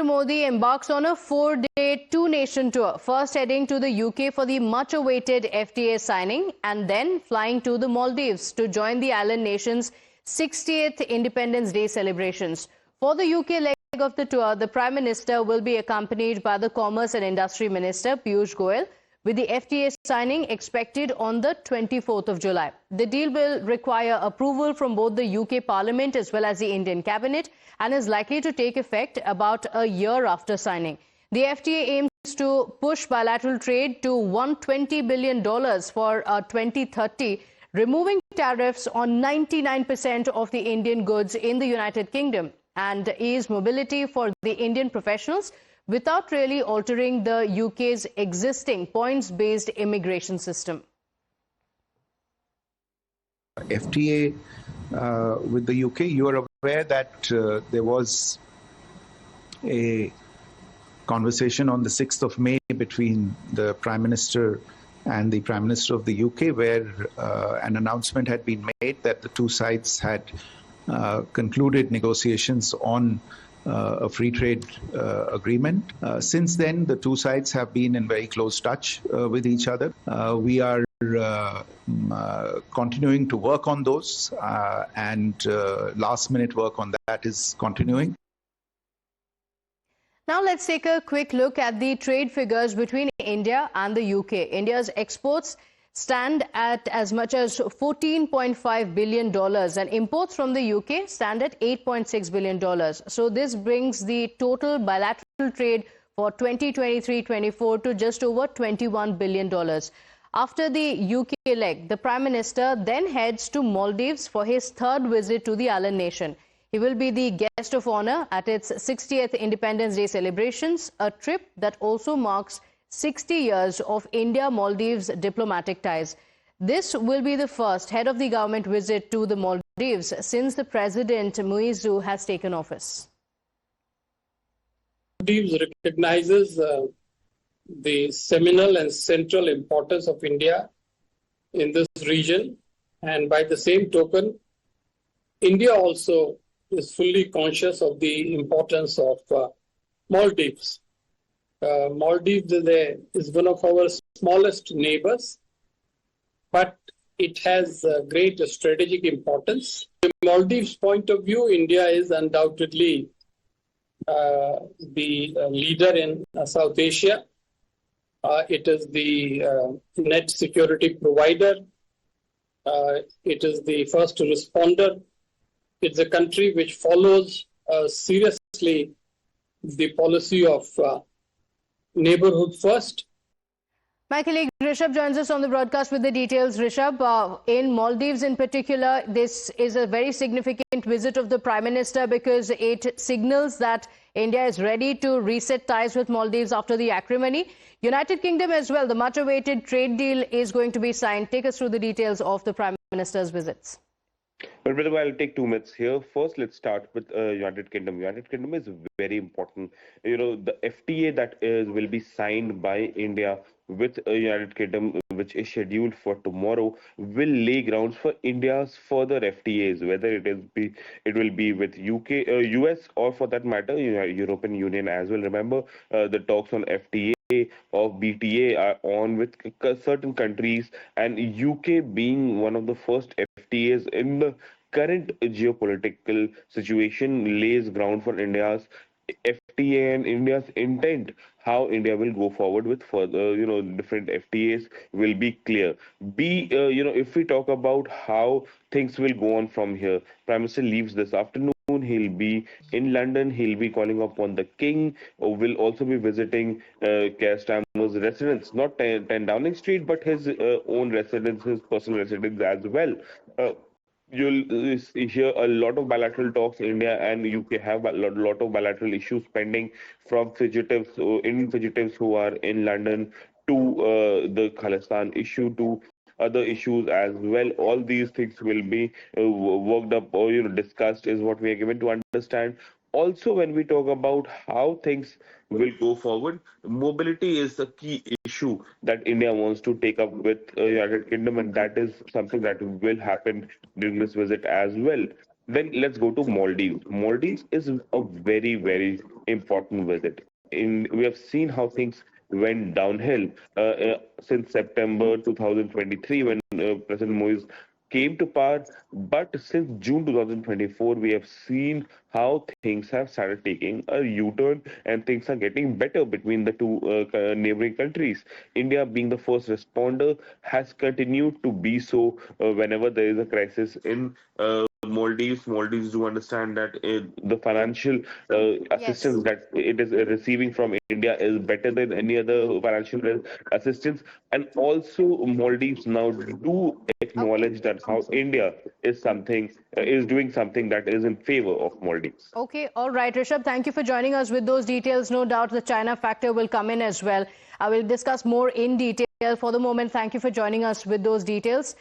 Modi embarks on a four-day two-nation tour, first heading to the UK for the much-awaited FTA signing and then flying to the Maldives to join the island nation's 60th Independence Day celebrations. For the UK leg of the tour, the Prime Minister will be accompanied by the Commerce and Industry Minister Piyush Goyal, with the FTA signing expected on the 24th of July. The deal will require approval from both the UK Parliament as well as the Indian Cabinet and is likely to take effect about a year after signing. The FTA aims to push bilateral trade to $120 billion for 2030, removing tariffs on 99% of the Indian goods in the United Kingdom and ease mobility for the Indian professionals without really altering the UK's existing points-based immigration system. FTA with the UK, you are aware that there was a conversation on the 6th of May between the Prime Minister and the Prime Minister of the UK, where an announcement had been made that the two sides had concluded negotiations on a free trade agreement. Since then, the two sides have been in very close touch with each other. We are continuing to work on those, and last-minute work on that is continuing. Now let's take a quick look at the trade figures between India and the UK. India's exports stand at as much as $14.5 billion and imports from the UK stand at $8.6 billion. So this brings the total bilateral trade for 2023-24 to just over $21 billion. After the UK leg, the Prime Minister then heads to Maldives for his third visit to the island nation. He will be the guest of honor at its 60th Independence Day celebrations, a trip that also marks 60 years of India-Maldives diplomatic ties. This will be the first head of the government visit to the Maldives since the President Muizzu has taken office. Maldives recognizes the seminal and central importance of India in this region, and by the same token, India also is fully conscious of the importance of Maldives. Maldives is one of our smallest neighbors, but it has great strategic importance. From Maldives' point of view, India is undoubtedly the leader in South Asia. It is the net security provider. It is the first responder. It's a country which follows seriously the policy of neighborhood first. My colleague Rishabh joins us on the broadcast with the details. Rishabh, in Maldives in particular, this is a very significant visit of the Prime Minister because it signals that India is ready to reset ties with Maldives after the acrimony. United Kingdom as well, the much-awaited trade deal is going to be signed. Take us through the details of the Prime Minister's visits. Well, brother, I'll take 2 minutes here. First, let's start with United Kingdom. United Kingdom is very important. You know, the FTA that will be signed by India with United Kingdom, which is scheduled for tomorrow, will lay grounds for India's further FTAs, whether it will be with UK, US, or for that matter, European Union as well. Remember, the talks on FTA of BTA are on with certain countries, and UK being one of the first FTAs in the current geopolitical situation lays ground for India's FTA and India's intent. How India will go forward with further, different FTAs will be clear. If we talk about how things will go on from here, Prime Minister leaves this afternoon. He'll be in London. He'll be calling upon the King. Will also be visiting Keir Starmer's residence, not 10 Downing Street, but his own residence, his personal residence as well. You'll hear a lot of bilateral talks. India and UK have a lot of bilateral issues pending, from Indian fugitives who are in London to the Khalistan issue to other issues as well. All these things will be worked up or discussed, is what we are given to understand. Also, when we talk about how things will go forward, mobility is the key issue that India wants to take up with United Kingdom, and that is something that will happen during this visit as well. Then let's go to Maldives. Maldives is a very, very important visit. We have seen how things went downhill since September 2023 when President Modi came to power. But since June 2024, we have seen how things have started taking a U-turn and things are getting better between the two neighboring countries. India, being the first responder, has continued to be so whenever there is a crisis in Maldives. Maldives do understand that the financial Yes. assistance that it is receiving from India is better than any other financial assistance. And also, Maldives now do Okay. acknowledge that how India is doing something that is in favor of Maldives. Okay, all right, Rishabh, thank you for joining us with those details. No doubt the China factor will come in as well. I will discuss more in detail. For the moment, thank you for joining us with those details.